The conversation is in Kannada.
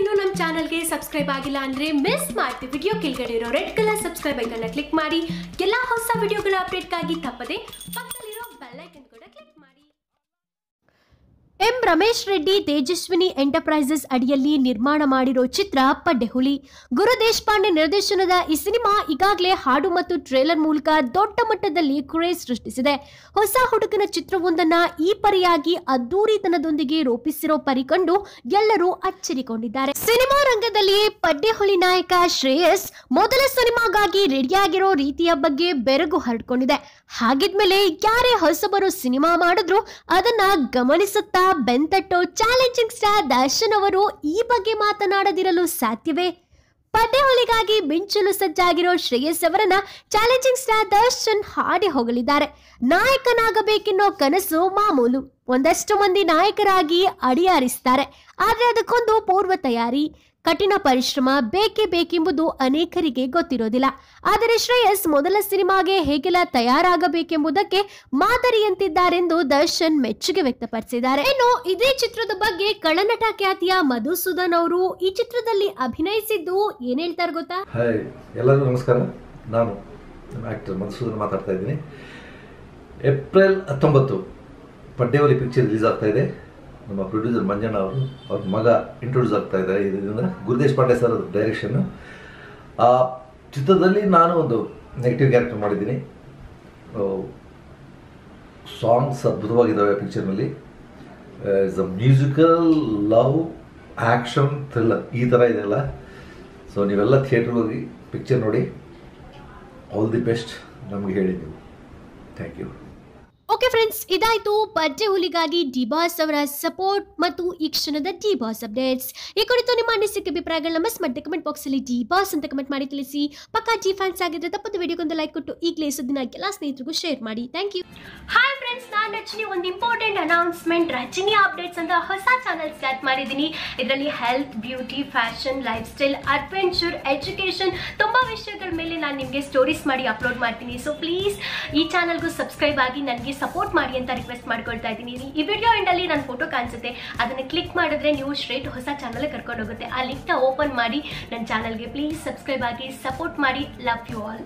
ನೀವಿನ್ನೂ ನಮ್ಮ ಚಾನಲ್ಗೆ ಸಬ್ಸ್ಕ್ರೈಬ್ ಆಗಿಲ್ಲ ಅಂದ್ರೆ ಮಿಸ್ ಮಾಡ್ತೀವಿ ವಿಡಿಯೋ ಕೆಳಗಡೆ ಇರೋ red colour subscribe icon click ಮಾಡಿ ಎಲ್ಲ ಹೊಸ ವಿಡಿಯೋಗಳ ಅಪ್ಡೇಟ್ಗಾಗಿ ತಪ್ಪದೆ ಪಕ್ಕದಲ್ಲಿರೋ ಬೆಲ್ ಐಕನ್ ಕೂಡ ಕ್ಲಿಕ್ ಮಾಡಿ. ಎಂ ರಮೇಶ್ ರೆಡ್ಡಿ ತೇಜಸ್ವಿನಿ ಎಂಟರ್ಪ್ರೈಸಸ್ ಅಡಿಯಲ್ಲಿ ನಿರ್ಮಾಣ ಮಾಡಿರೋ ಚಿತ್ರ ಪಡ್ಡೆಹುಲಿ. ಗುರು ದೇಶಪಾಂಡೆ ನಿರ್ದೇಶನದ ಈ ಸಿನಿಮಾ ಈಗಾಗಲೇ ಹಾಡು ಮತ್ತು ಟ್ರೇಲರ್ ಮೂಲಕ ದೊಡ್ಡ ಮಟ್ಟದಲ್ಲಿ ಕ್ರೇಜ್ ಸೃಷ್ಟಿಸಿದೆ. ಹೊಸ ಹುಡುಗನ ಚಿತ್ರವೊಂದನ್ನ ಈ ಪರಿಯಾಗಿ ಅದ್ದೂರಿತನದೊಂದಿಗೆ ರೂಪಿಸಿರೋ ಪರಿ ಕಂಡು ಎಲ್ಲರೂ ಅಚ್ಚರಿಕೊಂಡಿದ್ದಾರೆ. ಸಿನಿಮಾ ರಂಗದಲ್ಲಿ ಪಡ್ಡೆಹುಲಿ ನಾಯಕ ಶ್ರೇಯಸ್ ಮೊದಲ ಸಿನಿಮಾಗಾಗಿ ರೆಡಿಯಾಗಿರೋ ರೀತಿಯ ಬಗ್ಗೆ ಬೆರಗು ಹರಡ್ಕೊಂಡಿದೆ. ಹಾಗಿದ್ಮೇಲೆ ಯಾರೇ ಹೊಸಬರು ಸಿನಿಮಾ ಮಾಡಿದ್ರು ಅದನ್ನ ಗಮನಿಸುತ್ತಾ ಬೆಂತಟ್ಟೋ ಚಾಲೆಂಜಿಂಗ್ ಸ್ಟಾರ್ ದರ್ಶನ್ ಅವರು ಈ ಬಗ್ಗೆ ಮಾತನಾಡದಿರಲು ಸಾಧ್ಯವೇ? ಪಡ್ಡೆಹುಲಿಗಾಗಿ ಮಿಂಚಲು ಸಜ್ಜಾಗಿರೋ ಶ್ರೇಯಸ್ ಅವರನ್ನ ಚಾಲೆಂಜಿಂಗ್ ಸ್ಟಾರ್ ದರ್ಶನ್ ಹಾಡಿ ಹೊಗಳಿದ್ದಾರೆ. ನಾಯಕನಾಗಬೇಕೆನ್ನೋ ಕನಸು ಮಾಮೂಲು, ಒಂದಷ್ಟು ಮಂದಿ ನಾಯಕರಾಗಿ ಅಡಿಯಾರಿಸ್ತಾರೆ. ಆದ್ರೆ ಅದಕ್ಕೊಂದು ಪೂರ್ವ ತಯಾರಿ, ಕಠಿಣ ಪರಿಶ್ರಮ ಬೇಕೇ ಬೇಕೆಂಬುದು ಅನೇಕರಿಗೆ ಗೊತ್ತಿರೋದಿಲ್ಲ. ಆದರೆ ಶ್ರೇಯಸ್ ಮೊದಲ ಸಿನಿಮಾಗೆ ಹೇಗೆಲ್ಲ ತಯಾರಾಗಬೇಕೆಂಬುದಕ್ಕೆ ಮಾದರಿಯಂತಿದ್ದಾರೆಂದು ದರ್ಶನ್ ಮೆಚ್ಚುಗೆ ವ್ಯಕ್ತಪಡಿಸಿದ್ದಾರೆ. ಇನ್ನು ಇದೇ ಚಿತ್ರದ ಬಗ್ಗೆ ಕಳನಟ ಖ್ಯಾತಿಯ ಮಧುಸೂದನ್ ಅವರು ಈ ಚಿತ್ರದಲ್ಲಿ ಅಭಿನಯಿಸಿದ್ದು ಏನ್ ಹೇಳ್ತಾರೆ ಗೊತ್ತಾ? ಹಾಯ್, ಎಲ್ಲರಿಗೂ ನಮಸ್ಕಾರ. ನಾನು ಆಕ್ಟರ್ ಮಧುಸೂದನ್ ಮಾತಾಡ್ತಾ ಇದ್ದೀನಿ. ಏಪ್ರಿಲ್ 19 ಪಡ್ಡೆಹುಲಿ ಪಿಕ್ಚರ್ ರಿಲೀಸ್ ಆಗ್ತಾ ಇದೆ. ನಮ್ಮ ಪ್ರೊಡ್ಯೂಸರ್ ಮಂಜಣ್ಣ ಅವರು, ಅವ್ರ ಮಗ ಇಂಟ್ರೊಡ್ಯೂಸ್ ಆಗ್ತಾ ಇದ್ದಾರೆ. ಇದರಿಂದ ಗುರು ದೇಶಪಾಂಡೆ ಸರ್ ಡೈರೆಕ್ಷನ್ನು. ಆ ಚಿತ್ರದಲ್ಲಿ ನಾನು ಒಂದು ನೆಗೆಟಿವ್ ಕ್ಯಾರೆಕ್ಟರ್ ಮಾಡಿದ್ದೀನಿ. ಸಾಂಗ್ಸ್ ಅದ್ಭುತವಾಗಿದ್ದಾವೆ ಪಿಕ್ಚರ್ನಲ್ಲಿ. Is a musical, love, action, thriller ಈ ಥರ ಇದೆಲ್ಲ. ಸೊ ನೀವೆಲ್ಲ ಥಿಯೇಟ್ರಿಗೆ ಹೋಗಿ ಪಿಕ್ಚರ್ ನೋಡಿ. ಆಲ್ ದಿ ಬೆಸ್ಟ್ ನಮಗೆ ಹೇಳಿ ನೀವು. Thank you. ಓಕೆ ಫ್ರೆಂಡ್ಸ್, ಇದಾಯ್ತು ಪಡ್ಡೆಹುಲಿಗಾಗಿ ಡಿ ಬಾಸ್ ಅವರ ಸಪೋರ್ಟ್ ಮತ್ತು ಈ ಕ್ಷಣದ ಡಿ ಬಾಸ್ ಅಪ್ಡೇಟ್ಸ್. ಈ ಕುರಿತು ನಿಮ್ಮ ಅನಿಸಿಕೆ ಅಭಿಪ್ರಾಯಗಳನ್ನ ಮಿಸ್ ಮಾಡದೆ ಕಮೆಂಟ್ ಬಾಕ್ಸ್ ಅಲ್ಲಿ ಡಿ ಬಾಸ್ ಅಂತ ಕಮೆಂಟ್ ಮಾಡಿ ತಿಳಿಸಿ. ಪಕ್ಕಾ ಜಿ ಫ್ಯಾನ್ಸ್ ಆಗಿದ್ರೆ ತಪ್ಪದ ವಿಡಿಯೋಗೊಂದು ಲೈಕ್ ಕೊಟ್ಟು ಈಗಲೇ ಸುದ್ದಿನ ಎಲ್ಲ ಸ್ನೇಹಿತರಿಗೂ ಶೇರ್ ಮಾಡಿ. Thank you. ಹಾಯ್ ಫ್ರೆಂಡ್ಸ್, ನಾನು ರಜನಿ. ಒಂದು ಇಂಪಾರ್ಟೆಂಟ್ ಅನೌನ್ಸ್ಮೆಂಟ್, ರಜನಿ ಅಪ್ಡೇಟ್ಸ್ ಅಂತ ಹೊಸ ಚಾನಲ್ ಸ್ಟಾರ್ಟ್ ಮಾಡಿದ್ದೀನಿ. ಇದರಲ್ಲಿ health, beauty, fashion, life style, adventure, education ತುಂಬಾ ವಿಷಯಗಳ ಮೇಲೆ ನಾನು ನಿಮಗೆ ಸ್ಟೋರೀಸ್ ಮಾಡಿ ಅಪ್ಲೋಡ್ ಮಾಡ್ತೀನಿ. ಸೊ ಪ್ಲೀಸ್ ಈ ಚಾನಲ್ಗೂ ಸಬ್ಸ್ಕ್ರೈಬ್ ಆಗಿ ನನಗೆ ಸಪೋರ್ಟ್ ಮಾಡಿ ಅಂತ ರಿಕ್ವೆಸ್ಟ್ ಮಾಡ್ಕೊಳ್ತಾ ಇದ್ದೀನಿ. ಈ ವಿಡಿಯೋ ಎಂಡಲ್ಲಿ ನನ್ನ ಫೋಟೋ ಕಾಣಿಸುತ್ತೆ, ಅದನ್ನು ಕ್ಲಿಕ್ ಮಾಡಿದ್ರೆ ನೀವು ಸ್ಟ್ರೇಟ್ ಹೊಸ ಚಾನಲ್ ಕರ್ಕೊಂಡು ಹೋಗುತ್ತೆ. ಆ ಲಿಂಕ್ನ ಓಪನ್ ಮಾಡಿ ನನ್ನ ಚಾನಲ್ಗೆ ಪ್ಲೀಸ್ ಸಬ್ಸ್ಕ್ರೈಬ್ ಆಗಿ ಸಪೋರ್ಟ್ ಮಾಡಿ. Love you all.